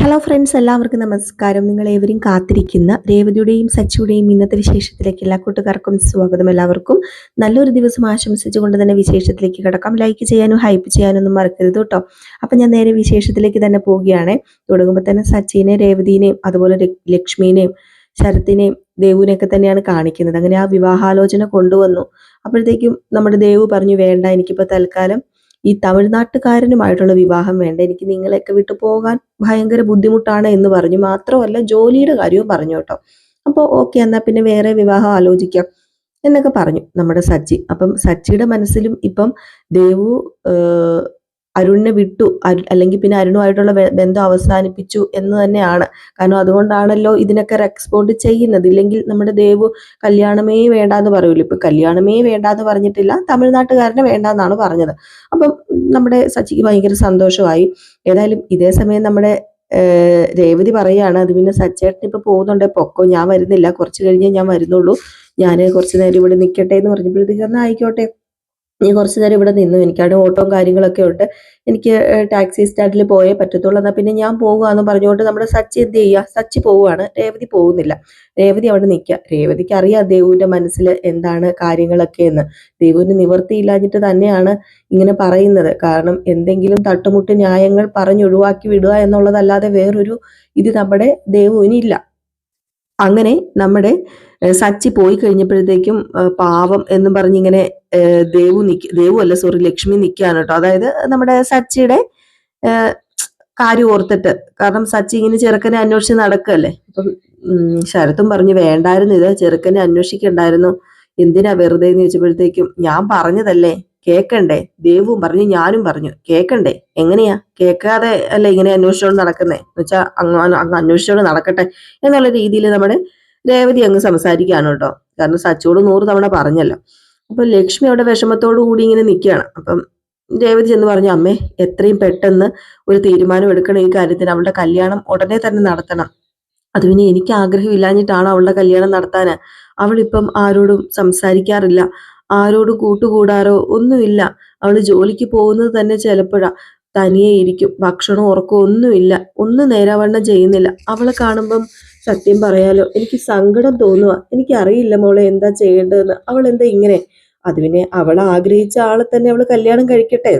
Hello friends, എല്ലാവർക്കും നമസ്കാരം. നിങ്ങൾ ഏവരും കാത്തിരിക്കുന്ന രേവതിയുടെയും സച്ചിയുടെയും ഇന്നത്തെ വിശേഷത്തിലേക്ക് എല്ലാ കൂട്ടുകാർക്കും സ്വാഗതം. എല്ലാവർക്കും നല്ലൊരു ദിവസം ആശംസിച്ചുകൊണ്ട് തന്നെ വിശേഷത്തിലേക്ക് കിടക്കാം. ലൈക്ക് ചെയ്യാനും ഹൈപ്പ് ചെയ്യാനും ഒന്നും മറക്കരുത് കേട്ടോ. അപ്പം ഞാൻ നേരെ വിശേഷത്തിലേക്ക് തന്നെ പോവുകയാണ്. തുടങ്ങുമ്പോൾ തന്നെ സച്ചിനെയും രേവതിനെയും അതുപോലെ ലക്ഷ്മിനെയും ശരത്തിനെയും ദേവുവിനെയൊക്കെ തന്നെയാണ് കാണിക്കുന്നത്. അങ്ങനെ ആ വിവാഹാലോചന കൊണ്ടുവന്നു. അപ്പോഴത്തേക്കും നമ്മുടെ ദേവു പറഞ്ഞു, വേണ്ട, എനിക്കിപ്പോൾ തൽക്കാലം ഈ തമിഴ്നാട്ടുകാരനുമായിട്ടുള്ള വിവാഹം വേണ്ട, എനിക്ക് നിങ്ങളെയൊക്കെ വിട്ടു പോകാൻ ഭയങ്കര ബുദ്ധിമുട്ടാണ് എന്ന് പറഞ്ഞു. മാത്രമല്ല ജോലിയുടെ കാര്യവും പറഞ്ഞു കേട്ടോ. അപ്പോൾ ഓക്കെ, എന്നാൽ പിന്നെ വേറെ വിവാഹം ആലോചിക്കാം എന്നൊക്കെ പറഞ്ഞു നമ്മുടെ സച്ചി. അപ്പം സച്ചിയുടെ മനസ്സിലും ഇപ്പം ദേവു അരുണിനെ വിട്ടു, അല്ലെങ്കിൽ പിന്നെ അരുണുമായിട്ടുള്ള ബന്ധം അവസാനിപ്പിച്ചു എന്ന് തന്നെയാണ്. കാരണം അതുകൊണ്ടാണല്ലോ ഇതിനൊക്കെ റെസ്പോണ്ട് ചെയ്യുന്നത്. ഇല്ലെങ്കിൽ നമ്മുടെ ദേവു കല്യാണമേ വേണ്ടാന്ന് പറയൂല. ഇപ്പൊ കല്യാണമേ വേണ്ടാന്ന് പറഞ്ഞിട്ടില്ല, തമിഴ്നാട്ടുകാരനെ വേണ്ടാന്നാണ് പറഞ്ഞത്. അപ്പം നമ്മുടെ സച്ചിക്ക് ഭയങ്കര സന്തോഷമായി. ഏതായാലും ഇതേ സമയം നമ്മുടെ രേവതി പറയാണ്, അത് പിന്നെ സച്ചേട്ടൻ ഇപ്പൊ പോകുന്നുണ്ടേ പൊക്കോ, ഞാൻ വരുന്നില്ല, കുറച്ച് കഴിഞ്ഞേ ഞാൻ വരുന്നുള്ളൂ, ഞാൻ കുറച്ച് നേരം ഇവിടെ നിൽക്കട്ടെ എന്ന് പറഞ്ഞപ്പോഴത്തേക്ക് എന്നാൽ ആയിക്കോട്ടെ, നീ കുറച്ച് നേരം ഇവിടെ നിന്നു, എനിക്കവിടെ ഓട്ടവും കാര്യങ്ങളൊക്കെ ഉണ്ട്, എനിക്ക് ടാക്സി സ്റ്റാൻഡിൽ പോയേ പറ്റത്തുള്ളൂ, എന്നാൽ പിന്നെ ഞാൻ പോകുകയെന്ന് പറഞ്ഞുകൊണ്ട് നമ്മുടെ സച്ചി എന്ത് ചെയ്യുക, സച്ചി പോവുകയാണ്. രേവതി പോകുന്നില്ല. രേവതി അവിടെ നിൽക്കുക. രേവതിക്ക് അറിയാം ദേവുവിന്റെ മനസ്സിൽ എന്താണ് കാര്യങ്ങളൊക്കെ എന്ന്. ദേവുവിന് നിവർത്തിയില്ലാഞ്ഞിട്ട് തന്നെയാണ് ഇങ്ങനെ പറയുന്നത്. കാരണം എന്തെങ്കിലും തട്ടുമുട്ട് ന്യായങ്ങൾ പറഞ്ഞൊഴിവാക്കി വിടുക എന്നുള്ളതല്ലാതെ വേറൊരു ഇത് നമ്മുടെ ദേവുവിനില്ല. അങ്ങനെ നമ്മുടെ സച്ചി പോയി കഴിഞ്ഞപ്പോഴത്തേക്കും പാവം എന്നും പറഞ്ഞിങ്ങനെ ദേവു അല്ല, സോറി, ലക്ഷ്മി നിൽക്കുകയാണ് കേട്ടോ. അതായത് നമ്മുടെ സച്ചിയുടെ കാര്യം ഓർത്തിട്ട്. കാരണം സച്ചി ഇങ്ങനെ ചെറുക്കനെ അന്വേഷിച്ച് നടക്കല്ലേ. അപ്പം ശരത്തും പറഞ്ഞു, വേണ്ടായിരുന്നു, ഇത് ചെറുക്കനെ അന്വേഷിക്കണ്ടായിരുന്നു, എന്തിനാ വെറുതെ എന്ന് ചോദിച്ചപ്പോഴത്തേക്കും ഞാൻ പറഞ്ഞതല്ലേ, കേക്കണ്ടേ. ദേവും പറഞ്ഞു, ഞാനും പറഞ്ഞു, കേക്കണ്ടേ. എങ്ങനെയാ കേൾക്കാതെ അല്ല ഇങ്ങനെ അന്വേഷിച്ചോണ്ട് നടക്കുന്നേ എന്ന് വെച്ചാൽ അങ്ങ് അന്വേഷിച്ചോണ്ട് നടക്കട്ടെ എന്നുള്ള രീതിയിൽ നമ്മുടെ രേവതി അങ്ങ് സംസാരിക്കുകയാണ് കേട്ടോ. കാരണം സച്ചിയോട് 100 തവണ പറഞ്ഞല്ലോ. അപ്പൊ ലക്ഷ്മി അവിടെ വിഷമത്തോടു കൂടി ഇങ്ങനെ നിൽക്കുകയാണ്. അപ്പം രേവതി ചെന്ന് പറഞ്ഞു, അമ്മേ, എത്രയും പെട്ടെന്ന് ഒരു തീരുമാനം എടുക്കണം ഈ കാര്യത്തിന്. അവളുടെ കല്യാണം ഉടനെ തന്നെ നടത്തണം. അത് പിന്നെ എനിക്ക് ആഗ്രഹമില്ലാഞ്ഞിട്ടാണ് അവളുടെ കല്യാണം നടത്താന്. അവളിപ്പം ആരോടും സംസാരിക്കാറില്ല, ആരോടും കൂട്ടുകൂടാറോ ഒന്നുമില്ല. അവള് ജോലിക്ക് പോകുന്നത് തന്നെ ചിലപ്പോഴാ, തനിയെ ഇരിക്കും, ഭക്ഷണം ഉറക്കവും ഒന്നുമില്ല, ഒന്നും നേരാവണ്ണം ചെയ്യുന്നില്ല. അവളെ കാണുമ്പം സത്യം പറയാലോ എനിക്ക് സങ്കടം തോന്നുക. എനിക്കറിയില്ല മോളെ എന്താ ചെയ്യേണ്ടതെന്ന്. അവൾ എന്താ ഇങ്ങനെ? അത് പിന്നെ അവൾ ആഗ്രഹിച്ച ആളെ തന്നെ അവൾ കല്യാണം കഴിക്കട്ടെ,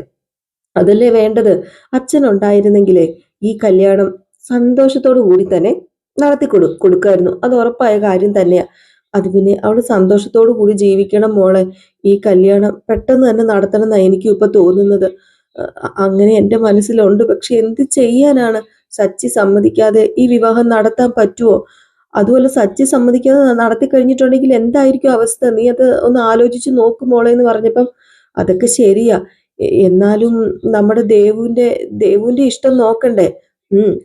അതല്ലേ വേണ്ടത്. അച്ഛനുണ്ടായിരുന്നെങ്കിലേ ഈ കല്യാണം സന്തോഷത്തോടു കൂടി തന്നെ നടത്തി കൊടുക്കായിരുന്നു. അത് ഉറപ്പായ കാര്യം തന്നെയാ. അത് പിന്നെ അവള് സന്തോഷത്തോടു കൂടി ജീവിക്കണം മോളെ. ഈ കല്യാണം പെട്ടെന്ന് തന്നെ നടത്തണം എന്നാണ് എനിക്കും ഇപ്പൊ തോന്നുന്നത്. അങ്ങനെ എൻ്റെ മനസ്സിലുണ്ട്. പക്ഷെ എന്ത് ചെയ്യാനാണ്? സച്ചി സമ്മതിക്കാതെ ഈ വിവാഹം നടത്താൻ പറ്റുമോ? അതുപോലെ സച്ചി സമ്മതിക്കാതെ നടത്തി കഴിഞ്ഞിട്ടുണ്ടെങ്കിൽ എന്തായിരിക്കും അവസ്ഥ? നീ അത് ഒന്ന് ആലോചിച്ച് നോക്ക് മോളെ എന്ന് പറഞ്ഞപ്പം അതൊക്കെ ശരിയാ, എന്നാലും നമ്മുടെ ദേവുവിന്റെ ഇഷ്ടം നോക്കണ്ടേ?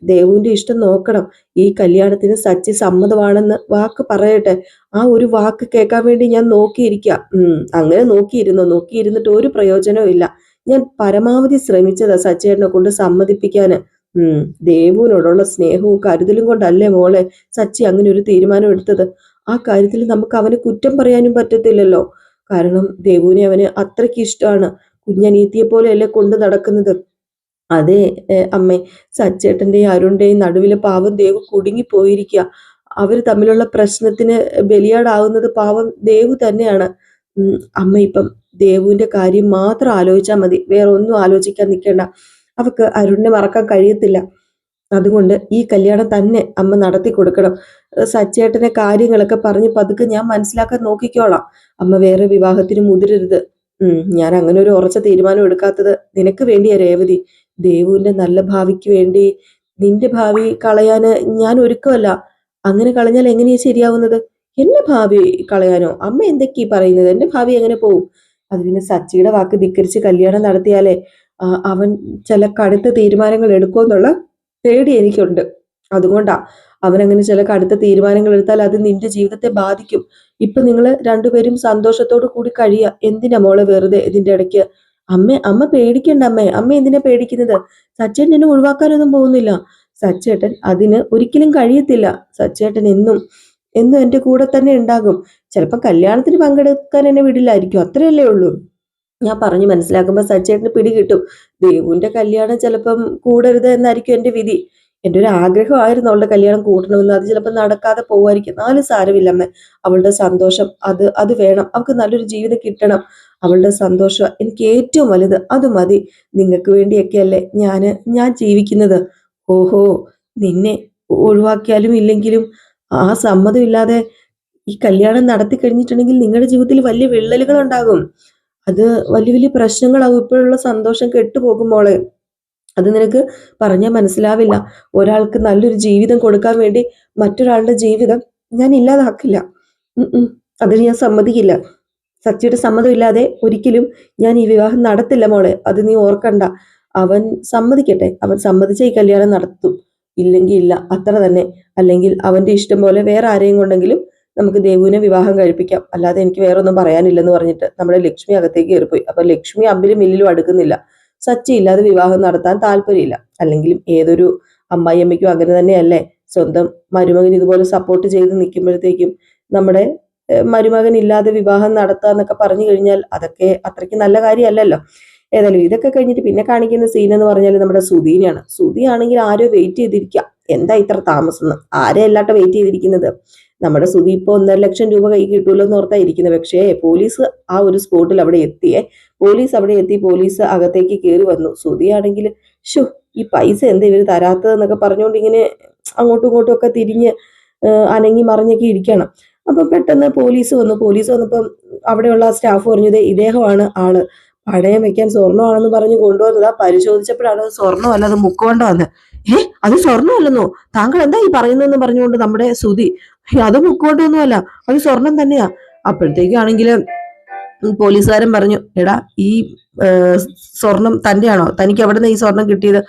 ദേവുവിന്റെ ഇഷ്ടം നോക്കണം. ഈ കല്യാണത്തിന് സച്ചി സമ്മതമാണെന്ന് വാക്ക് പറയട്ടെ. ആ ഒരു വാക്ക് കേൾക്കാൻ വേണ്ടി ഞാൻ നോക്കിയിരിക്കാം. അങ്ങനെ നോക്കിയിരുന്നിട്ട് ഒരു പ്രയോജനവും ഇല്ല. ഞാൻ പരമാവധി ശ്രമിച്ചതാ സച്ചേട്ടനെ കൊണ്ട് സമ്മതിപ്പിക്കാന്. ദേവുവിനോടുള്ള സ്നേഹവും കരുതലും കൊണ്ടല്ലേ മോളെ സച്ചി അങ്ങനെ ഒരു തീരുമാനം എടുത്തത്. ആ കാര്യത്തിൽ നമുക്ക് അവനെ കുറ്റം പറയാനും പറ്റത്തില്ലല്ലോ. കാരണം ദേവുവിനെ അവന് അത്രയ്ക്ക് ഇഷ്ടമാണ്. കുഞ്ഞനീത്തിയെ പോലെയല്ലേ കൊണ്ട് നടക്കുന്നത്. അതെ അമ്മേ, സച്ചേട്ടന്റെയും അരുണിന്റെയും നടുവില് പാവം ദേവു കുടുങ്ങിപ്പോയിരിക്കുക. അവര് തമ്മിലുള്ള പ്രശ്നത്തിന് ബലിയാടാവുന്നത് പാവം ദേവു തന്നെയാണ്. അമ്മ ഇപ്പം ദേവുവിന്റെ കാര്യം മാത്രം ആലോചിച്ചാൽ മതി, വേറെ ഒന്നും ആലോചിക്കാൻ നിൽക്കേണ്ട. അവക്ക് അരുണിനെ മറക്കാൻ കഴിയത്തില്ല. അതുകൊണ്ട് ഈ കല്യാണം തന്നെ അമ്മ നടത്തി കൊടുക്കണം. സച്ചേട്ടനെ കാര്യങ്ങളൊക്കെ പറഞ്ഞ് പതുക്കെ ഞാൻ മനസ്സിലാക്കാൻ നോക്കിക്കോളാം. അമ്മ വേറെ വിവാഹത്തിന് മുതിരരുത്. ഞാൻ അങ്ങനെ ഒരു ഉറച്ച തീരുമാനം എടുക്കാത്തത് നിനക്ക് വേണ്ടിയാ രേവതി. ദേവുവിന്റെ നല്ല ഭാവിക്ക് വേണ്ടി നിന്റെ ഭാവി കളയാന് ഞാൻ ഒരുക്കമല്ല. അങ്ങനെ കളഞ്ഞാൽ എങ്ങനെയാ ശരിയാവുന്നത്? എന്നെ ഭാവി കളയാനോ? അമ്മ എന്തൊക്കെയാ പറയുന്നത്? എന്റെ ഭാവി എങ്ങനെ പോവും? അത് പിന്നെ സച്ചിയുടെ വാക്ക് ധിക്കരിച്ച് കല്യാണം നടത്തിയാലേ അവൻ ചില കടുത്ത തീരുമാനങ്ങൾ എടുക്കുമെന്നുള്ള പേടി എനിക്കുണ്ട്. അതുകൊണ്ടാ അവനങ്ങനെ ചില കടുത്ത തീരുമാനങ്ങൾ എടുത്താൽ അത് നിന്റെ ജീവിതത്തെ ബാധിക്കും. ഇപ്പൊ നിങ്ങൾ രണ്ടുപേരും സന്തോഷത്തോടു കൂടി കഴിയുക. എന്തിനാ മോളെ വെറുതെ ഇതിന്റെ ഇടയ്ക്ക്? അമ്മ പേടിക്കണ്ട അമ്മേ. അമ്മ എന്തിനാ പേടിക്കുന്നത്? സച്ചേട്ടൻ എന്നെ ഒഴിവാക്കാനൊന്നും പോകുന്നില്ല. സച്ചേട്ടൻ അതിന് ഒരിക്കലും കഴിയത്തില്ല. സച്ചേട്ടൻ എന്നും എന്നും എന്റെ കൂടെ തന്നെ ഉണ്ടാകും. ചിലപ്പോൾ കല്യാണത്തിന് പങ്കെടുക്കാൻ എന്നെ വിടില്ലായിരിക്കും, അത്രയല്ലേ ഉള്ളൂ. ഞാൻ പറഞ്ഞു മനസ്സിലാക്കുമ്പോൾ സച്ചേട്ടന് പിടി കിട്ടും. ദേവുവിന്റെ കല്യാണം ചിലപ്പം കൂടരുത് എന്നായിരിക്കും എന്റെ വിധി. എൻ്റെ ഒരു ആഗ്രഹമായിരുന്നു അവളുടെ കല്യാണം കൂട്ടണമെന്ന്. അത് ചിലപ്പോൾ നടക്കാതെ പോവായിരിക്കും. എന്നാലും സാരമില്ല അമ്മ. അവളുടെ സന്തോഷം അത് വേണം. അവൾക്ക് നല്ലൊരു ജീവിതം കിട്ടണം. അവളുടെ സന്തോഷം എനിക്ക് ഏറ്റവും വലുത്. അത് മതി. നിങ്ങൾക്ക് വേണ്ടിയൊക്കെയല്ലേ ഞാൻ ജീവിക്കുന്നത്. ഓഹോ, നിന്നെ ഒഴിവാക്കിയാലും ഇല്ലെങ്കിലും ആ സമ്മതമില്ലാതെ ഈ കല്യാണം നടത്തി കഴിഞ്ഞിട്ടുണ്ടെങ്കിൽ നിങ്ങളുടെ ജീവിതത്തിൽ വലിയ വിള്ളലുകൾ ഉണ്ടാകും. അത് വലിയ വലിയ പ്രശ്നങ്ങളാകും. ഇപ്പോഴുള്ള സന്തോഷം കെട്ടുപോകും മോളെ. അത് നിനക്ക് പറഞ്ഞാൽ മനസ്സിലാവില്ല. ഒരാൾക്ക് നല്ലൊരു ജീവിതം കൊടുക്കാൻ വേണ്ടി മറ്റൊരാളുടെ ജീവിതം ഞാൻ ഇല്ലാതാക്കില്ല. അതിന് ഞാൻ സമ്മതിക്കില്ല. സച്ചിയുടെ സമ്മതമില്ലാതെ ഒരിക്കലും ഞാൻ ഈ വിവാഹം നടത്തില്ല മോളെ. അത് നീ ഓർക്കണ്ട. അവൻ സമ്മതിക്കട്ടെ. അവൻ സമ്മതിച്ച ഈ കല്യാണം നടത്തും. ഇല്ലെങ്കിൽ ഇല്ല, അത്ര തന്നെ. അല്ലെങ്കിൽ അവന്റെ ഇഷ്ടം പോലെ വേറെ ആരെയും കൊണ്ടെങ്കിലും നമുക്ക് ദേവുവിനെ വിവാഹം കഴിപ്പിക്കാം. അല്ലാതെ എനിക്ക് വേറെ ഒന്നും പറയാനില്ലെന്ന് പറഞ്ഞിട്ട് നമ്മുടെ ലക്ഷ്മി അകത്തേക്ക് കയറിപ്പോയി. അപ്പൊ ലക്ഷ്മി അമ്പിലും മില്ലിലും അടുക്കുന്നില്ല. സച്ചി ഇല്ലാതെ വിവാഹം നടത്താൻ താല്പര്യമില്ല. അല്ലെങ്കിലും ഏതൊരു അമ്മായിയമ്മയ്ക്കും അങ്ങനെ തന്നെയല്ലേ. സ്വന്തം മരുമകൻ ഇതുപോലെ സപ്പോർട്ട് ചെയ്ത് നിൽക്കുമ്പോഴത്തേക്കും നമ്മുടെ മരുമകൻ ഇല്ലാതെ വിവാഹം നടത്തുക എന്നൊക്കെ പറഞ്ഞു കഴിഞ്ഞാൽ അതൊക്കെ അത്രയ്ക്ക് നല്ല കാര്യമല്ലല്ലോ. ഏതായാലും ഇതൊക്കെ കഴിഞ്ഞിട്ട് പിന്നെ കാണിക്കുന്ന സീൻ എന്ന് പറഞ്ഞാൽ നമ്മുടെ സുധീനെയാണ്. സുധിയാണെങ്കിൽ ആരോ വെയിറ്റ് ചെയ്തിരിക്കുക. എന്താ ഇത്ര താമസം എന്ന്. ആരെ അല്ലാട്ടോ വെയിറ്റ് ചെയ്തിരിക്കുന്നത്. നമ്മുടെ സുധി ഇപ്പൊ 1.5 ലക്ഷം രൂപ കൈ കിട്ടൂല്ലോ എന്ന് ഓർത്താ ഇരിക്കുന്നത്. പക്ഷേ പോലീസ് ആ ഒരു സ്പോട്ടിൽ അവിടെ എത്തിയേ. പോലീസ് അകത്തേക്ക് കയറി വന്നു. സുധിയാണെങ്കിൽ ഷോ, ഈ പൈസ എന്താ ഇവര് തരാത്തതെന്നൊക്കെ പറഞ്ഞുകൊണ്ട് ഇങ്ങനെ അങ്ങോട്ടും ഇങ്ങോട്ടും ഒക്കെ തിരിഞ്ഞ് അനങ്ങി മറിഞ്ഞൊക്കെ ഇരിക്കണം. അപ്പൊ പെട്ടെന്ന് പോലീസ് വന്നപ്പം അവിടെയുള്ള സ്റ്റാഫ് പറഞ്ഞത് ഇദ്ദേഹമാണ് ആള്. പണയം വെക്കാൻ സ്വർണ്ണമാണെന്ന് പറഞ്ഞ് കൊണ്ടുവന്നതാ. പരിശോധിച്ചപ്പോഴാണ് സ്വർണ്ണമല്ല, അത് മുക്കുകൊണ്ടാന്ന്. അത് സ്വർണ്ണമല്ലെന്നോ? താങ്കൾ എന്താ ഈ പറയുന്നതെന്ന് പറഞ്ഞുകൊണ്ട് നമ്മുടെ സുധി, അത് മുക്കുകൊണ്ടൊന്നുമല്ല, അത് സ്വർണം തന്നെയാ. അപ്പോഴത്തേക്കാണെങ്കിൽ പോലീസുകാരൻ പറഞ്ഞു, എടാ ഈ സ്വർണം തന്നെയാണോ? തനിക്ക് എവിടെ നിന്ന് ഈ സ്വർണം കിട്ടിയത്?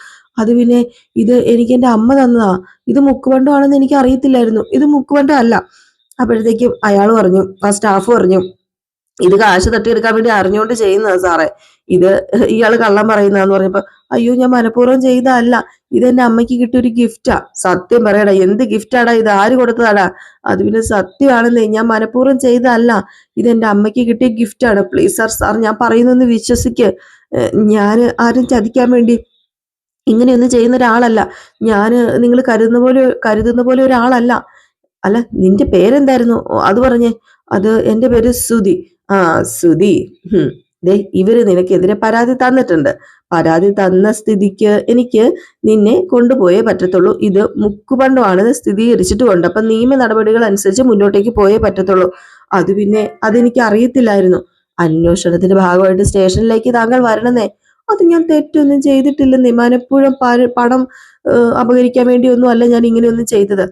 അത് പിന്നെ ഇത് എനിക്ക് എൻ്റെ അമ്മ തന്നതാ. ഇത് മുക്കുവണ്ടമാണെന്ന് എനിക്ക് അറിയത്തില്ലായിരുന്നു. ഇത് മുക്കുവണ്ടം അല്ല. അപ്പോഴത്തേക്കും അയാൾ പറഞ്ഞു, ആ സ്റ്റാഫ് പറഞ്ഞു, ഇത് കാശ് തട്ടിയെടുക്കാൻ വേണ്ടി അറിഞ്ഞുകൊണ്ട് ചെയ്യുന്നതാ സാറേ. ഇത് ഇയാൾ കള്ളം പറയുന്നതെന്ന് പറഞ്ഞപ്പോ, അയ്യോ ഞാൻ മനഃപൂർവ്വം ചെയ്തതല്ല, ഇതെന്റെ അമ്മയ്ക്ക് കിട്ടിയ ഒരു ഗിഫ്റ്റാ. സത്യം പറയടാ, എന്ത് ഗിഫ്റ്റാടാ ഇത്? ആര് കൊടുത്തതാടാ? അത് പിന്നെ സത്യമാണെന്നേ, ഞാൻ മനഃപൂർവ്വം ചെയ്തതല്ല, ഇതെന്റെ അമ്മയ്ക്ക് കിട്ടിയ ഗിഫ്റ്റാണ്. പ്ലീസ് സാർ ഞാൻ പറയുന്നൊന്ന് വിശ്വസിക്ക്. ഞാൻ ആരും ചതിക്കാൻ വേണ്ടി ഇങ്ങനെയൊന്നും ചെയ്യുന്ന ഒരാളല്ല. ഞാൻ നിങ്ങൾ കരുതുന്ന പോലെ ഒരാളല്ല. അല്ല, നിന്റെ പേരെന്തായിരുന്നു? അത് പറഞ്ഞേ. അത് എൻ്റെ പേര് സുധി. ആ, സുധി. ദേ, ഇവര് നിനക്കെതിരെ പരാതി തന്നിട്ടുണ്ട്. പരാതി തന്ന സ്ഥിതിക്ക് എനിക്ക് നിന്നെ കൊണ്ടുപോയേ പറ്റത്തുള്ളൂ. ഇത് മുക്കുപണ്ടമാണെന്ന് സ്ഥിരീകരിച്ചിട്ടുമുണ്ട്. അപ്പൊ നിയമ നടപടികൾ അനുസരിച്ച് മുന്നോട്ടേക്ക് പോയേ പറ്റത്തുള്ളൂ. അത് പിന്നെ അതെനിക്ക് അറിയത്തില്ലായിരുന്നു. അന്വേഷണത്തിന്റെ ഭാഗമായിട്ട് സ്റ്റേഷനിലേക്ക് താങ്കൾ വരണമെന്നേ. അത് ഞാൻ തെറ്റൊന്നും ചെയ്തിട്ടില്ലെന്നേ. മനഃപൂർവ്വം പണം അപകരിക്കാൻ വേണ്ടി ഒന്നും അല്ല ഞാൻ ഇങ്ങനെയൊന്നും ചെയ്തത്.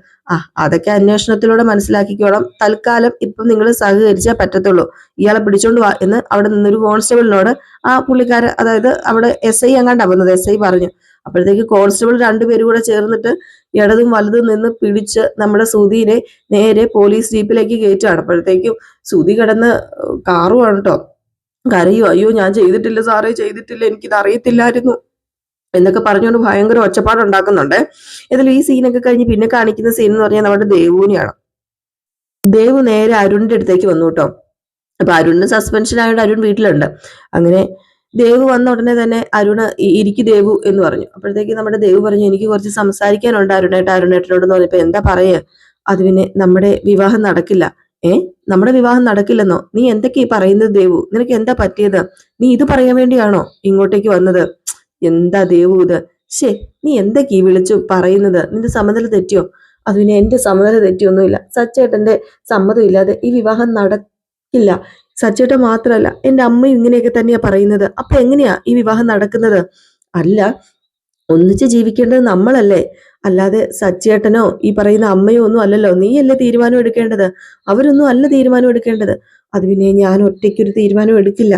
അതൊക്കെ അന്വേഷണത്തിലൂടെ മനസ്സിലാക്കിക്കോളാം. തൽക്കാലം ഇപ്പം നിങ്ങൾ സഹകരിച്ചാൽ പറ്റത്തുള്ളൂ. ഇയാളെ പിടിച്ചോണ്ട് വാ എന്ന് അവിടെ നിന്നൊരു കോൺസ്റ്റബിളിനോട് ആ പുള്ളിക്കാരൻ, അതായത് അവിടെ SI എങ്ങാണ്ടാ വന്നത്, SI പറഞ്ഞു. അപ്പോഴത്തേക്ക് കോൺസ്റ്റബിൾ രണ്ടുപേരും കൂടെ ചേർന്നിട്ട് ഇടതും വലതും നിന്ന് പിടിച്ച് നമ്മുടെ സുധീനെ നേരെ പോലീസ് ജീപ്പിലേക്ക് കയറ്റുകയാണ്. അപ്പോഴത്തേക്കും സുധി കിടന്ന് കാറുവാണ് കേട്ടോ. കരയോ, അയ്യോ ഞാൻ ചെയ്തിട്ടില്ല സാറേ, ചെയ്തിട്ടില്ല, എനിക്കിത് അറിയത്തില്ലായിരുന്നു എന്നൊക്കെ പറഞ്ഞുകൊണ്ട് ഭയങ്കര ഒച്ചപ്പാടുണ്ടാക്കുന്നുണ്ട്. ഏതായാലും ഈ സീനൊക്കെ കഴിഞ്ഞ് പിന്നെ കാണിക്കുന്ന സീൻ എന്ന് പറഞ്ഞാൽ നമ്മുടെ ദേവുവിനെയാണ്. ദേവു നേരെ അരുണിന്റെ അടുത്തേക്ക് വന്നു കേട്ടോ. അപ്പൊ അരുണിന് സസ്പെൻഷൻ ആയതുകൊണ്ട് അരുൺ വീട്ടിലുണ്ട്. അങ്ങനെ ദേവു വന്ന ഉടനെ തന്നെ അരുണ് ഇരിക്കു ദേവു എന്ന് പറഞ്ഞു. അപ്പോഴത്തേക്ക് നമ്മുടെ ദേവു പറഞ്ഞു, എനിക്ക് കുറച്ച് സംസാരിക്കാനുണ്ട് അരുണേട്ടനോടെന്ന് പറഞ്ഞപ്പോ, എന്താ പറയേ? അത് പിന്നെ നമ്മുടെ വിവാഹം നടക്കില്ല. നമ്മുടെ വിവാഹം നടക്കില്ലെന്നോ? നീ എന്തൊക്കെയാ പറയുന്നത് ദേവു? നിനക്ക് എന്താ പറ്റിയത്? നീ ഇത് പറയാൻ വേണ്ടിയാണോ ഇങ്ങോട്ടേക്ക് വന്നത്? എന്താ ദേവു ഇത്? നീ എന്തൊക്കെയാ വിളിച്ചു പറയുന്നത്? നിന്റെ സമനില തെറ്റിയോ? അത് പിന്നെ എന്റെ സമനില തെറ്റിയൊന്നുമില്ല. സച്ചേട്ടന്റെ സമ്മതം ഇല്ലാതെ ഈ വിവാഹം നടക്കില്ല. സച്ചേട്ടൻ മാത്രമല്ല, എന്റെ അമ്മയും ഇങ്ങനെയൊക്കെ തന്നെയാ പറയുന്നത്. അപ്പൊ എങ്ങനെയാ ഈ വിവാഹം നടക്കുന്നത്? അല്ല, ഒന്നിച്ച് ജീവിക്കേണ്ടത് നമ്മളല്ലേ, അല്ലാതെ സച്ചേട്ടനോ ഈ പറയുന്ന അമ്മയോ ഒന്നും അല്ലല്ലോ. നീയല്ലേ തീരുമാനം എടുക്കേണ്ടത്, അവരൊന്നും അല്ല തീരുമാനം എടുക്കേണ്ടത്. അത് പിന്നെ ഞാൻ ഒറ്റയ്ക്കൊരു തീരുമാനം എടുക്കില്ല.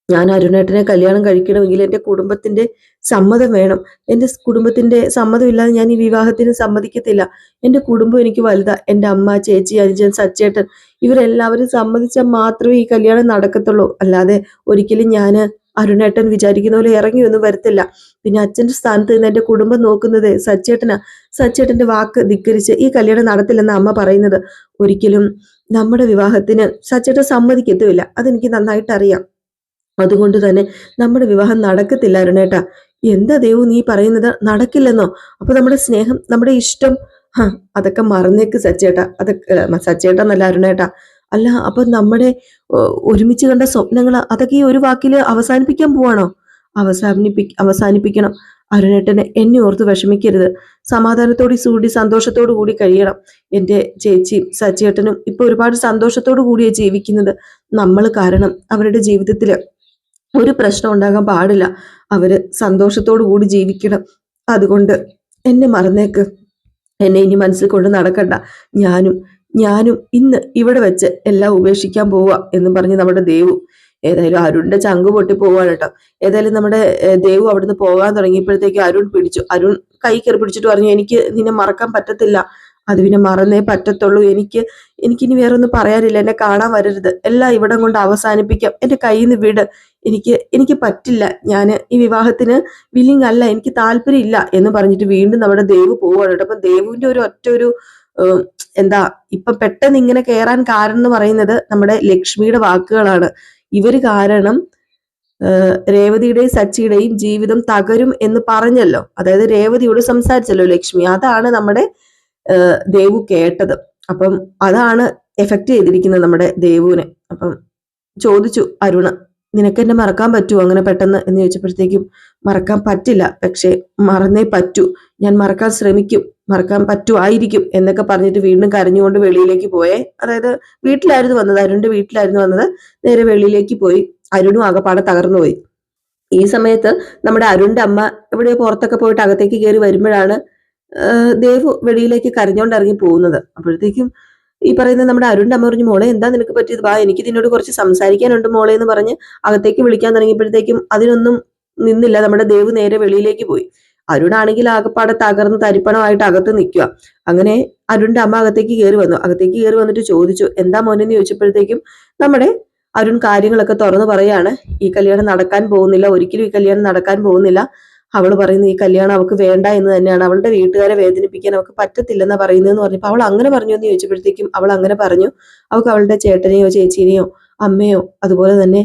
ഞാൻ അരുണേട്ടനെ കല്യാണം കഴിക്കണമെങ്കിൽ എൻ്റെ കുടുംബത്തിന്റെ സമ്മതം വേണം. എൻ്റെ കുടുംബത്തിന്റെ സമ്മതം ഇല്ലാതെ ഞാൻ ഈ വിവാഹത്തിന് സമ്മതിക്കത്തില്ല. എൻ്റെ കുടുംബം എനിക്ക് വലുതാ. എൻ്റെ അമ്മ, ചേച്ചി, അനുജൻ, സച്ചേട്ടൻ ഇവരെല്ലാവരും സമ്മതിച്ചാൽ മാത്രമേ ഈ കല്യാണം നടക്കത്തുള്ളൂ. അല്ലാതെ ഒരിക്കലും ഞാൻ അരുണേട്ടൻ വിചാരിക്കുന്ന പോലെ ഇറങ്ങിയൊന്നും വരത്തില്ല. പിന്നെ അച്ഛന്റെ സ്ഥാനത്ത് നിന്ന് എൻ്റെ കുടുംബം നോക്കുന്നത് സച്ചേട്ടനാ. സച്ചേട്ടന്റെ വാക്ക് ധിക്കരിച്ച് ഈ കല്യാണം നടത്തില്ലെന്ന അമ്മ പറയുന്നത്. ഒരിക്കലും നമ്മുടെ വിവാഹത്തിന് സച്ചേട്ടൻ സമ്മതിക്കത്തുമില്ല. അതെനിക്ക് നന്നായിട്ട് അറിയാം. അതുകൊണ്ട് തന്നെ നമ്മുടെ വിവാഹം നടക്കത്തില്ല അരുണേട്ടാ. എന്താ ദേവു നീ പറയുന്നത്? നടക്കില്ലെന്നോ? അപ്പൊ നമ്മുടെ സ്നേഹം, നമ്മുടെ ഇഷ്ടം, അതൊക്കെ മറന്നേക്ക് സച്ചേട്ടാ. അതൊക്കെ സച്ചേട്ടാ എന്നല്ല, അരുണേട്ടാ. അല്ല, അപ്പൊ നമ്മുടെ ഒരുമിച്ച് കണ്ട സ്വപ്നങ്ങൾ അതൊക്കെ ഈ ഒരു വാക്കില് അവസാനിപ്പിക്കാൻ പോവാണോ? അവസാനിപ്പിക്കണം. അരുണേട്ടനെ എന്നെ ഓർത്ത് വിഷമിക്കരുത്. സമാധാനത്തോടു കൂടി സന്തോഷത്തോടു കൂടി കഴിയണം. എന്റെ ചേച്ചിയും സച്ചേട്ടനും ഇപ്പൊ ഒരുപാട് സന്തോഷത്തോടു കൂടിയാണ് ജീവിക്കുന്നത്. നമ്മൾ കാരണം അവരുടെ ജീവിതത്തില് ഒരു പ്രശ്നം ഉണ്ടാകാൻ പാടില്ല. അവര് സന്തോഷത്തോടു കൂടി ജീവിക്കണം. അതുകൊണ്ട് എന്നെ മറന്നേക്ക്. എന്നെ ഇനി മനസ്സിൽ കൊണ്ട് നടക്കണ്ട. ഞാനും ഞാനും ഇന്ന് ഇവിടെ വെച്ച് എല്ലാം ഉപേക്ഷിക്കാൻ പോവുക എന്നും പറഞ്ഞ് നമ്മുടെ ദേവു ഏതായാലും അരുണിന്റെ ചങ്ക് പൊട്ടി പോവാണ് കേട്ടോ. ഏതായാലും നമ്മുടെ ദേവു അവിടുന്ന് പോകാൻ തുടങ്ങിയപ്പോഴത്തേക്ക് അരുൺ പിടിച്ചു. അരുൺ കൈ കയറി പിടിച്ചിട്ട് പറഞ്ഞു, എനിക്ക് നിന്നെ മറക്കാൻ പറ്റത്തില്ല. അത് പിന്നെ മറന്നേ പറ്റത്തുള്ളൂ. എനിക്കിനി വേറൊന്നും പറയാനില്ല. എന്നെ കാണാൻ വരരുത്. എല്ലാം ഇവിടം കൊണ്ട് അവസാനിപ്പിക്കാം. എന്റെ കയ്യിൽ നിന്ന് വിട്. എനിക്ക് പറ്റില്ല. ഞാൻ ഈ വിവാഹത്തിന് വില്ലിങ് അല്ല. എനിക്ക് താല്പര്യം ഇല്ല എന്ന് പറഞ്ഞിട്ട് വീണ്ടും നമ്മുടെ ദേവു പോവാണ് കേട്ടോ. അപ്പൊ ദേവുവിന്റെ ഒരു എന്താ ഇപ്പൊ പെട്ടെന്ന് ഇങ്ങനെ കയറാൻ കാരണം എന്ന് പറയുന്നത് നമ്മുടെ ലക്ഷ്മിയുടെ വാക്കുകളാണ്. ഇവര് കാരണം രേവതിയുടെയും സച്ചിയുടെയും ജീവിതം തകരും എന്ന് പറഞ്ഞല്ലോ. അതായത് രേവതിയോട് സംസാരിച്ചല്ലോ ലക്ഷ്മി. അതാണ് നമ്മുടെ ദേവു കേട്ടത്. അപ്പം അതാണ് എഫക്ട് ചെയ്തിരിക്കുന്നത് നമ്മുടെ ദേവുവിനെ. അപ്പം ചോദിച്ചു അരുണ്, നിനക്ക് എന്നെ മറക്കാൻ പറ്റുമോ അങ്ങനെ പെട്ടെന്ന് എന്ന് ചോദിച്ചപ്പോഴത്തേക്കും മറക്കാൻ പറ്റില്ല, പക്ഷെ മറന്നേ പറ്റൂ. ഞാൻ മറക്കാൻ ശ്രമിക്കും, മറക്കാൻ പറ്റുമായിരിക്കും എന്നൊക്കെ പറഞ്ഞിട്ട് വീണ്ടും കരഞ്ഞുകൊണ്ട് വെളിയിലേക്ക് പോയേ. അതായത് വീട്ടിലായിരുന്നു വന്നത്, അരുണിന്റെ വീട്ടിലായിരുന്നു വന്നത്. നേരെ വെളിയിലേക്ക് പോയി. അരുണും ആകെപ്പാടെ തകർന്നു പോയി. ഈ സമയത്ത് നമ്മുടെ അരുണിന്റെ അമ്മ എവിടെയോ പുറത്തൊക്കെ പോയിട്ട് അകത്തേക്ക് കയറി വരുമ്പോഴാണ് ദേവു വെളിയിലേക്ക് കരഞ്ഞോണ്ട് ഇറങ്ങി പോകുന്നത്. അപ്പോഴത്തേക്കും ഈ പറയുന്ന നമ്മുടെ അരുണിന്റെ അമ്മ പറഞ്ഞു, മോളെ എന്താ നിനക്ക് പറ്റിയത്? വാ, എനിക്ക് നിന്നോട് കുറച്ച് സംസാരിക്കാനുണ്ട് മോളെ എന്ന് പറഞ്ഞ് അകത്തേക്ക് വിളിക്കാൻ തുടങ്ങിയപ്പോഴത്തേക്കും അതിനൊന്നും നിന്നില്ല. നമ്മുടെ ദേവു നേരെ വെളിയിലേക്ക് പോയി. അരുണാണെങ്കിൽ ആകെപ്പാടെ തകർന്ന് തരിപ്പണമായിട്ട് അകത്ത് നിൽക്കുക. അങ്ങനെ അരുണിന്റെ അമ്മ അകത്തേക്ക് കയറി വന്നു. അകത്തേക്ക് കയറി വന്നിട്ട് ചോദിച്ചു, എന്താ മോനെന്ന് ചോദിച്ചപ്പോഴത്തേക്കും നമ്മുടെ അരുൺ കാര്യങ്ങളൊക്കെ തുറന്നു പറയാണ്. ഈ കല്യാണം നടക്കാൻ പോകുന്നില്ല, ഒരിക്കലും ഈ കല്യാണം നടക്കാൻ പോകുന്നില്ല. അവള് പറയുന്നു ഈ കല്യാണം അവൾക്ക് വേണ്ട എന്ന് തന്നെയാണ്. അവളുടെ വീട്ടുകാരെ വേദനിപ്പിക്കാൻ അവൾക്ക് പറ്റത്തില്ലെന്നാ പറയുന്നതെന്ന് പറഞ്ഞപ്പോൾ അവൾ അങ്ങനെ പറഞ്ഞു എന്ന് ചോദിച്ചപ്പോഴത്തേക്കും അവൾ അങ്ങനെ പറഞ്ഞു, അവൾക്ക് അവളുടെ ചേട്ടനെയോ ചേച്ചീനെയോ അമ്മയോ അതുപോലെ തന്നെ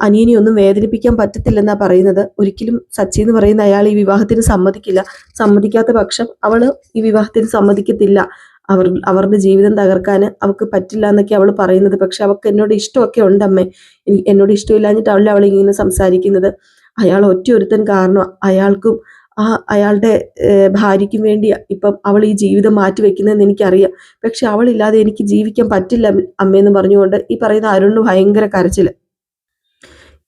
അനിയനെയോ ഒന്നും വേദനിപ്പിക്കാൻ പറ്റത്തില്ലെന്നാ പറയുന്നത്. ഒരിക്കലും സച്ചി എന്ന് പറയുന്ന അയാൾ ഈ വിവാഹത്തിന് സമ്മതിക്കില്ല. സമ്മതിക്കാത്ത പക്ഷം അവള് ഈ വിവാഹത്തിന് സമ്മതിക്കത്തില്ല. അവരുടെ ജീവിതം തകർക്കാൻ അവൾക്ക് പറ്റില്ല എന്നൊക്കെ അവൾ പറയുന്നത്. പക്ഷെ അവൾക്ക് എന്നോട് ഇഷ്ടമൊക്കെ ഉണ്ട് അമ്മേ. എന്നോട് ഇഷ്ടമില്ലാഞ്ഞിട്ടല്ല അവൾ ഇങ്ങനെ സംസാരിക്കുന്നത്. അയാൾ ഒറ്റയൊരുത്തൻ കാരണം അയാൾക്കും അയാളുടെ ഭാര്യയ്ക്കും വേണ്ടിയാ ഇപ്പം അവൾ ഈ ജീവിതം മാറ്റി വെക്കുന്നതെന്ന് എനിക്കറിയാം. പക്ഷെ അവളില്ലാതെ എനിക്ക് ജീവിക്കാൻ പറ്റില്ല അമ്മയെന്ന് പറഞ്ഞുകൊണ്ട് ഈ പറയുന്ന അരുണിന് ഭയങ്കര കരച്ചില്.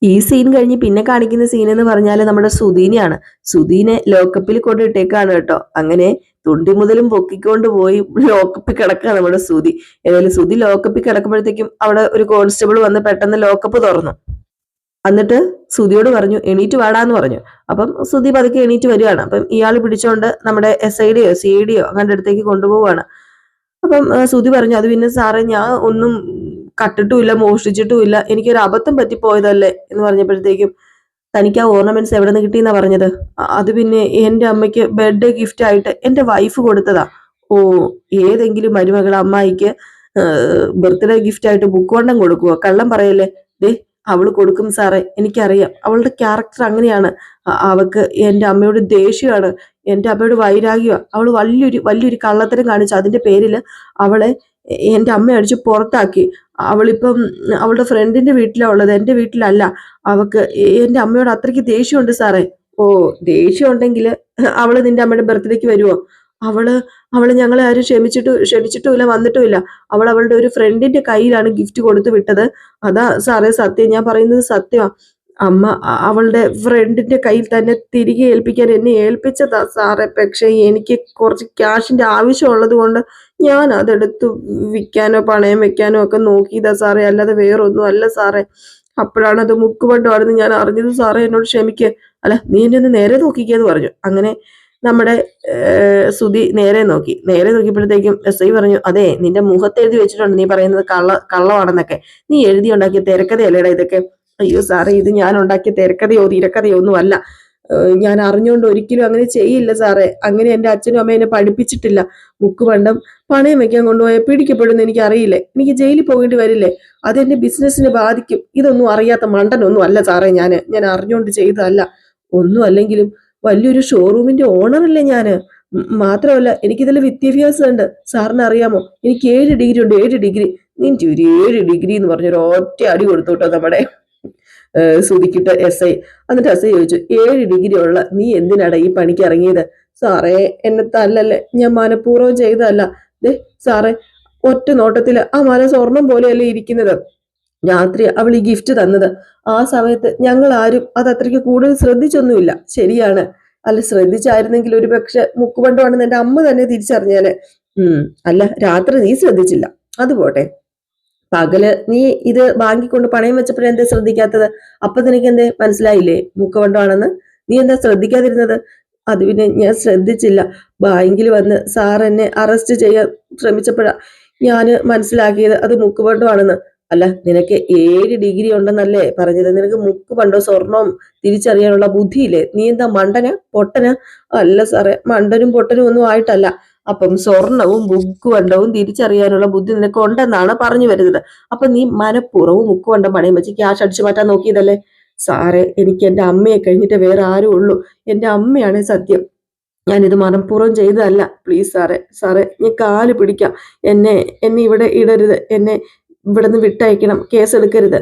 ഈ സീൻ കഴിഞ്ഞ് പിന്നെ കാണിക്കുന്ന സീൻ എന്ന് പറഞ്ഞാൽ നമ്മുടെ സുധീനെയാണ്. സുധീനെ ലോക്കപ്പിൽ കൊണ്ടിട്ടേക്കാണ് കേട്ടോ. അങ്ങനെ തുണ്ടി മുതലും പൊക്കിക്കൊണ്ട് പോയി ലോക്കപ്പിൽ കിടക്കുക നമ്മുടെ സുധി. ഏതായാലും സുധി ലോക്കപ്പിൽ കിടക്കുമ്പോഴത്തേക്കും അവിടെ ഒരു കോൺസ്റ്റബിൾ വന്ന് പെട്ടെന്ന് ലോക്കപ്പ് തുറന്നു. എന്നിട്ട് സുധിയോട് പറഞ്ഞു, എണീറ്റ് വാടാന്ന് പറഞ്ഞു. അപ്പം സുധി പതുക്കെ എണീറ്റ് വരികയാണ്. അപ്പം ഇയാൾ പിടിച്ചോണ്ട് നമ്മുടെ SIDയോ CIDയോ അങ്ങോട്ട് അടുത്തേക്ക് കൊണ്ടുപോവാണ്. അപ്പം സുധി പറഞ്ഞു, അത് പിന്നെ സാറേ ഞാൻ ഒന്നും കട്ടിട്ടുമില്ല, മോഷ്ടിച്ചിട്ടുമില്ല, എനിക്കൊരു അബദ്ധം പറ്റിപ്പോയതല്ലേ എന്ന് പറഞ്ഞപ്പോഴത്തേക്കും തനിക്ക് ആ ഓർണമെന്റ്സ് എവിടെ നിന്ന് കിട്ടിയെന്നാ പറഞ്ഞത്? അത് പിന്നെ എന്റെ അമ്മയ്ക്ക് ബർത്ത്ഡേ ഗിഫ്റ്റ് ആയിട്ട് എന്റെ വൈഫ് കൊടുത്തതാ. ഓ, ഏതെങ്കിലും മരുമകൾ അമ്മായിക്ക് ബർത്ത്ഡേ ഗിഫ്റ്റ് ആയിട്ട് ബുക്ക് കൊടുക്കുവോ? കള്ളം പറയല്ലേ. ദേ, അവള് കൊടുക്കും സാറേ, എനിക്കറിയാം. അവളുടെ ക്യാരക്ടർ അങ്ങനെയാണ്. അവൾക്ക് എൻ്റെ അമ്മയോട് ദേഷ്യമാണ്, എൻ്റെ അമ്മയോട് വൈരാഗ്യമാണ്. അവൾ വലിയൊരു കള്ളത്തരം കാണിച്ചു. അതിന്റെ പേരിൽ അവളെ എൻ്റെ അമ്മ അടിച്ച് പുറത്താക്കി. അവളിപ്പം അവളുടെ ഫ്രണ്ടിന്റെ വീട്ടിലാണ് ഉള്ളത്, എൻ്റെ വീട്ടിലല്ല. അവൾക്ക് എൻ്റെ അമ്മയോട് അത്രയ്ക്ക് ദേഷ്യമുണ്ട് സാറേ. ഓ, ദേഷ്യം ഉണ്ടെങ്കിൽ അവള് നിന്റെ അമ്മയുടെ ബർത്ത്ഡേക്ക് വരുമോ? അവള് ഞങ്ങളെ ആരും ക്ഷണിച്ചിട്ടുമില്ല, വന്നിട്ടുമില്ല. അവളുടെ ഒരു ഫ്രണ്ടിന്റെ കയ്യിലാണ് ഗിഫ്റ്റ് കൊടുത്തു വിട്ടത്. അതാ സാറേ സത്യം, ഞാൻ പറയുന്നത് സത്യമാ. അമ്മ അവളുടെ ഫ്രണ്ടിന്റെ കയ്യിൽ തന്നെ തിരികെ ഏൽപ്പിക്കാൻ എന്നെ ഏൽപ്പിച്ചതാ സാറേ. പക്ഷെ എനിക്ക് കുറച്ച് ക്യാഷിന്റെ ആവശ്യമുള്ളത് കൊണ്ട് ഞാൻ അതെടുത്ത് വിൽക്കാനോ പണയം വെക്കാനോ ഒക്കെ നോക്കിയതാ സാറേ, അല്ലാതെ വേറൊന്നും അല്ല സാറേ. അപ്പോഴാണ് അത് മുക്കുപണ്ടമാണെന്ന് ഞാൻ അറിഞ്ഞത് സാറേ, എന്നോട് ക്ഷമിക്കുക. അല്ല, നീ എന്നെ ഒന്ന് നേരെ നോക്കിക്കാന്ന് പറഞ്ഞു. അങ്ങനെ നമ്മുടെ സുധി നേരെ നോക്കിയപ്പോഴത്തേക്കും SI പറഞ്ഞു, അതെ, നിന്റെ മുഖത്ത് എഴുതി വെച്ചിട്ടുണ്ട് നീ പറയുന്നത് കള്ളമാണെന്നൊക്കെ. നീ എഴുതി ഉണ്ടാക്കിയ തിരക്കഥയല്ലേടാ ഇതൊക്കെ? അയ്യോ സാറേ, ഇത് ഞാൻ ഉണ്ടാക്കിയ തിരക്കഥയോ തിരക്കഥയോ ഒന്നും അല്ല. ഞാൻ അറിഞ്ഞുകൊണ്ട് ഒരിക്കലും അങ്ങനെ ചെയ്യില്ല സാറേ. അങ്ങനെ എൻ്റെ അച്ഛനും അമ്മയും എന്നെ പഠിപ്പിച്ചിട്ടില്ല. മുക്കുപണ്ടം പണയം വെക്കാൻ കൊണ്ടുപോയാൽ പിടിക്കപ്പെടുമെന്ന് എനിക്ക് അറിയില്ലേ? എനിക്ക് ജയിലിൽ പോകേണ്ടി വരില്ലേ? അതെന്റെ ബിസിനസ്സിനെ ബാധിക്കും. ഇതൊന്നും അറിയാത്ത മണ്ടനൊന്നും അല്ല സാറേ. ഞാൻ അറിഞ്ഞുകൊണ്ട് ചെയ്തതല്ല. ഒന്നും അല്ലെങ്കിലും വലിയൊരു ഷോറൂമിന്റെ ഓണറല്ലേ ഞാന്. മാത്രമല്ല എനിക്കിതിൽ വിദ്യാഭ്യാസമുണ്ട്. സാറിന് അറിയാമോ, എനിക്ക് 7 ഡിഗ്രി ഉണ്ട്, 7 ഡിഗ്രി. നിന്റെ ഒരു 7 ഡിഗ്രി എന്ന് പറഞ്ഞൊരു ഒറ്റ അടി കൊടുത്തു കേട്ടോ നമ്മുടെ സുധിക്കിട്ട് SI. എന്നിട്ട് SI ചോദിച്ചു, 7 ഡിഗ്രി ഉള്ള നീ എന്തിനാടാ ഈ പണിക്ക് ഇറങ്ങിയത്? സാറേ, എന്നെ തല്ലല്ലേ, ഞാൻ മനഃപൂർവ്വം ചെയ്തതല്ല. ദേ സാറേ, ഒറ്റ നോട്ടത്തില് ആ മല സ്വർണം പോലെയല്ലേ ഇരിക്കുന്നത്. രാത്രി അവൾ ഈ ഗിഫ്റ്റ് തന്നത്. ആ സമയത്ത് ഞങ്ങൾ ആരും അത് അത്രയ്ക്ക് കൂടുതൽ ശ്രദ്ധിച്ചൊന്നുമില്ല. ശരിയാണ്, അല്ല ശ്രദ്ധിച്ചായിരുന്നെങ്കിൽ ഒരു പക്ഷെ മുക്കുപണ്ടമാണെന്ന് എന്റെ അമ്മ തന്നെ തിരിച്ചറിഞ്ഞാല്. അല്ല, രാത്രി നീ ശ്രദ്ധിച്ചില്ല, അത് പോട്ടെ. പകല് നീ ഇത് വാങ്ങിക്കൊണ്ട് പണയം വെച്ചപ്പോഴെന്തേ ശ്രദ്ധിക്കാത്തത്? അപ്പൊ നിനക്ക് എന്തേ മനസ്സിലായില്ലേ മുക്കുപണ്ടമാണെന്ന്? നീ എന്താ ശ്രദ്ധിക്കാതിരുന്നത്? അത് പിന്നെ ഞാൻ ശ്രദ്ധിച്ചില്ല. ബാങ്കിൽ വന്ന് സാർ എന്നെ അറസ്റ്റ് ചെയ്യാൻ ശ്രമിച്ചപ്പോഴാ ഞാന് മനസ്സിലാക്കിയത് അത് മുക്കുപണ്ടമാണെന്ന്. അല്ല, നിനക്ക് 7 ഡിഗ്രി ഉണ്ടെന്നല്ലേ പറഞ്ഞത്? നിനക്ക് മുക്കുപണ്ടോ സ്വർണവും തിരിച്ചറിയാനുള്ള ബുദ്ധിയില്ലേ? നീ എന്താ മണ്ടന പൊട്ടന? അല്ല സാറേ, മണ്ടനും പൊട്ടനും ഒന്നും ആയിട്ടല്ല. അപ്പം സ്വർണവും മുക്കുപണ്ടവും തിരിച്ചറിയാനുള്ള ബുദ്ധി നിനക്ക് ഉണ്ടെന്നാണ് പറഞ്ഞു വരുന്നത്. അപ്പൊ നീ മനഃപൂർവ്വം മുക്കുപണ്ടം പണയം വെച്ച് ക്യാഷ് അടിച്ചു മാറ്റാൻ നോക്കിയതല്ലേ? സാറേ, എനിക്ക് എന്റെ അമ്മയെ കഴിഞ്ഞിട്ട് വേറെ ആരും ഉള്ളൂ. എന്റെ അമ്മയാണ് സത്യം. ഞാനിത് മനഃപൂർവ്വം ചെയ്തതല്ല. പ്ലീസ് സാറേ, സാറേ ഞാൻ കാല് പിടിക്കാം. എന്നെ എന്നെ ഇവിടെ ഇടരുത്. എന്നെ ഇവിടെ നിന്ന് വിട്ടയക്കണം. കേസെടുക്കരുത്.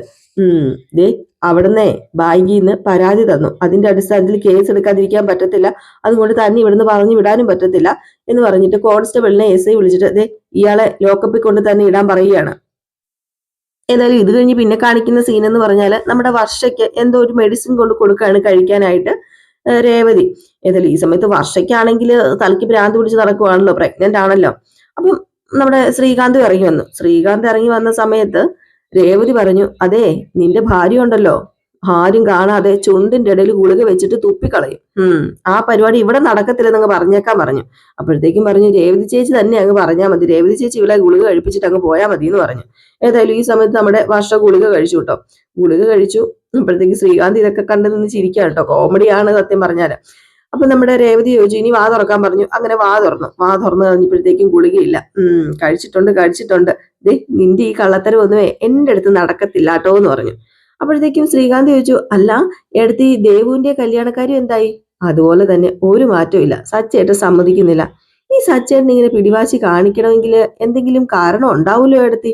ദേ അവിടുന്ന് ബാങ്കിൽ നിന്ന് പരാതി തന്നു. അതിന്റെ അടിസ്ഥാനത്തിൽ കേസ് എടുക്കാതിരിക്കാൻ പറ്റത്തില്ല. അതുകൊണ്ട് തന്നെ ഇവിടുന്ന് പറഞ്ഞു വിടാനും പറ്റത്തില്ല എന്ന് പറഞ്ഞിട്ട് കോൺസ്റ്റബിളിനെ SI വിളിച്ചിട്ട് ദേ ഇയാളെ ലോക്കപ്പിൽ കൊണ്ട് തന്നെ ഇടാൻ പറയുകയാണ്. ഏതായാലും ഇത് കഴിഞ്ഞ് പിന്നെ കാണിക്കുന്ന സീൻ എന്ന് പറഞ്ഞാൽ നമ്മുടെ വർഷയ്ക്ക് എന്തോ ഒരു മെഡിസിൻ കൊണ്ട് കൊടുക്കുകയാണ് കഴിക്കാനായിട്ട് രേവതി. ഏതായാലും ഈ സമയത്ത് വർഷയ്ക്കാണെങ്കിൽ തലയ്ക്ക് ഭ്രാന്ത് പിടിച്ച് നടക്കുവാണല്ലോ, പ്രഗ്നന്റ് ആണല്ലോ. അപ്പം നമ്മുടെ ശ്രീകാന്ത് ഇറങ്ങി വന്നു. ശ്രീകാന്ത് ഇറങ്ങി വന്ന സമയത്ത് രേവതി പറഞ്ഞു, അതെ നിന്റെ ഭാര്യ ഉണ്ടല്ലോ, ആരും കാണാതെ ചുണ്ടിന്റെ ഇടയിൽ ഗുളിക വെച്ചിട്ട് തുപ്പിക്കളയും. ആ പരിപാടി ഇവിടെ നടക്കത്തില്ലെന്നങ്ങ് പറഞ്ഞേക്കാൻ പറഞ്ഞു. അപ്പോഴത്തേക്കും പറഞ്ഞു, രേവതി ചേച്ചി തന്നെ അങ്ങ് പറഞ്ഞാൽ മതി, രേവതി ചേച്ചി ഇവിടെ ഗുളിക കഴിപ്പിച്ചിട്ട് അങ്ങ് പോയാൽ മതി എന്ന് പറഞ്ഞു. ഏതായാലും ഈ സമയത്ത് നമ്മുടെ വർഷ ഗുളിക കഴിച്ചു കേട്ടോ. ഗുളിക കഴിച്ചു. അപ്പോഴത്തേക്ക് ശ്രീകാന്ത് ഇതൊക്കെ കണ്ടു നിന്ന് ചിരിക്കാൻ കേട്ടോ. കോമഡിയാണ് സത്യം പറഞ്ഞാല്. അപ്പൊ നമ്മുടെ രേവതി ചോദിച്ചു, ഇനി വാ തുറക്കാൻ പറഞ്ഞു. അങ്ങനെ വാ തുറന്നു. വാ തുറന്നു കഴിഞ്ഞപ്പോഴത്തേക്കും ഗുളികയില്ല. കഴിച്ചിട്ടുണ്ട്. ദേ നിന്റെ ഈ കള്ളത്തരം ഒന്നുമേ എന്റെ അടുത്ത് നടക്കത്തില്ല കേട്ടോ എന്ന് പറഞ്ഞു. അപ്പോഴത്തേക്കും ശ്രീകാന്ത് ചോദിച്ചു, അല്ല എടുത്ത് ഈ ദേവുവിന്റെ കല്യാണക്കാര്യം എന്തായി? അതുപോലെ തന്നെ, ഒരു മാറ്റവും ഇല്ല. സച്ചേട്ടൻ സമ്മതിക്കുന്നില്ല. ഈ സച്ചേട്ടൻ ഇങ്ങനെ പിടിവാശി കാണിക്കണമെങ്കിൽ എന്തെങ്കിലും കാരണം ഉണ്ടാവുമല്ലോ എടുത്തി.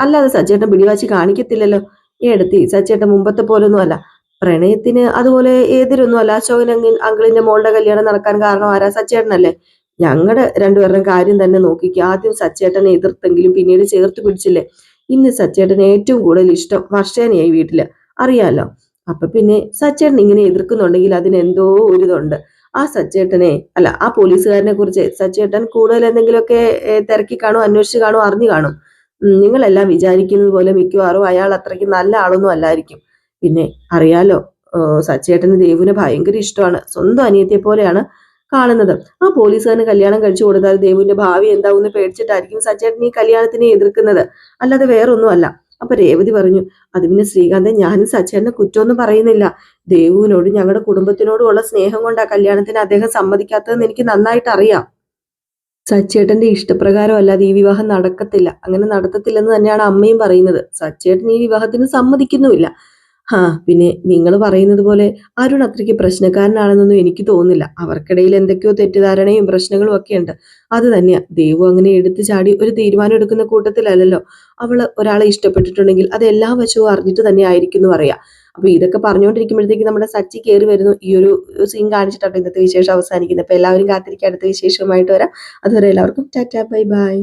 അല്ലാതെ സച്ചേട്ടൻ പിടിവാശി കാണിക്കത്തില്ലല്ലോ. എടുത്തി സച്ചേട്ടൻ മുമ്പത്തെ പോലൊന്നും അല്ല. പ്രണയത്തിന് അതുപോലെ എതിരൊന്നും അല്ല. അശോകൻ അങ്കിളിന്റെ മോളുടെ കല്യാണം നടക്കാൻ കാരണം ആരാ? സച്ചേട്ടനല്ലേ. ഞങ്ങളുടെ രണ്ടുപേരുടെയും കാര്യം തന്നെ നോക്കിക്കുക. ആദ്യം സച്ചേട്ടനെ എതിർത്തെങ്കിലും പിന്നീട് ചേർത്ത് പിടിച്ചില്ലേ. ഇന്ന് സച്ചേട്ടന് ഏറ്റവും കൂടുതൽ ഇഷ്ടം വർഷേനെയായി വീട്ടില്, അറിയാലോ. അപ്പൊ പിന്നെ സച്ചേട്ടൻ ഇങ്ങനെ എതിർക്കുന്നുണ്ടെങ്കിൽ അതിനെന്തോ ഒരിതുണ്ട്. ആ സച്ചേട്ടനെ അല്ല, ആ പോലീസുകാരനെ കുറിച്ച് സച്ചേട്ടൻ കൂടുതൽ എന്തെങ്കിലുമൊക്കെ തിരക്കി കാണും, അന്വേഷിച്ച് കാണും, അറിഞ്ഞു കാണും. നിങ്ങളെല്ലാം വിചാരിക്കുന്നത് പോലെ മിക്കവാറും അയാൾ അത്രയ്ക്ക് നല്ല ആളൊന്നും അല്ലായിരിക്കും. പിന്നെ അറിയാലോ, സച്ചേട്ടന് ദേവുവിനെ ഭയങ്കര ഇഷ്ടമാണ്. സ്വന്തം അനിയത്തിയെ പോലെയാണ് കാണുന്നത്. ആ പോലീസുകാരന് കല്യാണം കഴിച്ചു കൊടുത്താൽ ദേവുവിന്റെ ഭാവി എന്താവുമെന്ന് പേടിച്ചിട്ടായിരിക്കും സച്ചേട്ടൻ ഈ കല്യാണത്തിനെ എതിർക്കുന്നത്, അല്ലാതെ വേറൊന്നും അല്ല. അപ്പൊ രേവതി പറഞ്ഞു, അത് പിന്നെ ശ്രീകാന്തൻ, ഞാനും സച്ചേട്ടനെ കുറ്റമൊന്നും പറയുന്നില്ല. ദേവുവിനോടും ഞങ്ങളുടെ കുടുംബത്തിനോടും ഉള്ള സ്നേഹം കൊണ്ട് ആ കല്യാണത്തിന് അദ്ദേഹം സമ്മതിക്കാത്തതെന്ന് എനിക്ക് നന്നായിട്ട് അറിയാം. സച്ചേട്ടന്റെ ഇഷ്ടപ്രകാരം അല്ലാതെ ഈ വിവാഹം നടക്കത്തില്ല, അങ്ങനെ നടത്തത്തില്ലെന്ന് തന്നെയാണ് അമ്മയും പറയുന്നത്. സച്ചേട്ടൻ ഈ വിവാഹത്തിന് സമ്മതിക്കുന്നുമില്ല. പിന്നെ നിങ്ങൾ പറയുന്നത് പോലെ അരുൺ അത്രയ്ക്ക് പ്രശ്നക്കാരനാണെന്നൊന്നും എനിക്ക് തോന്നുന്നില്ല. അവർക്കിടയിൽ എന്തൊക്കെയോ തെറ്റിദ്ധാരണയും പ്രശ്നങ്ങളും ഒക്കെ ഉണ്ട്. അത് തന്നെയാ, ദേവു അങ്ങനെ എടുത്തു ചാടി ഒരു തീരുമാനം എടുക്കുന്ന കൂട്ടത്തിലല്ലല്ലോ. അവള് ഒരാളെ ഇഷ്ടപ്പെട്ടിട്ടുണ്ടെങ്കിൽ അത് എല്ലാ വശവും അറിഞ്ഞിട്ട് തന്നെ ആയിരിക്കും എന്ന് പറയാം. അപ്പൊ ഇതൊക്കെ പറഞ്ഞുകൊണ്ടിരിക്കുമ്പോഴത്തേക്ക് നമ്മുടെ സച്ചി കയറി വരുന്നു. ഈ ഒരു സീൻ കാണിച്ചിട്ടാണ് ഇന്നത്തെ വിശേഷം അവസാനിക്കുന്നത്. അപ്പൊ എല്ലാവരും കാത്തിരിക്കുക, അടുത്ത വിശേഷവുമായിട്ട് വരാം. അതുവരെ എല്ലാവർക്കും ടാറ്റാ, ബൈ ബൈ.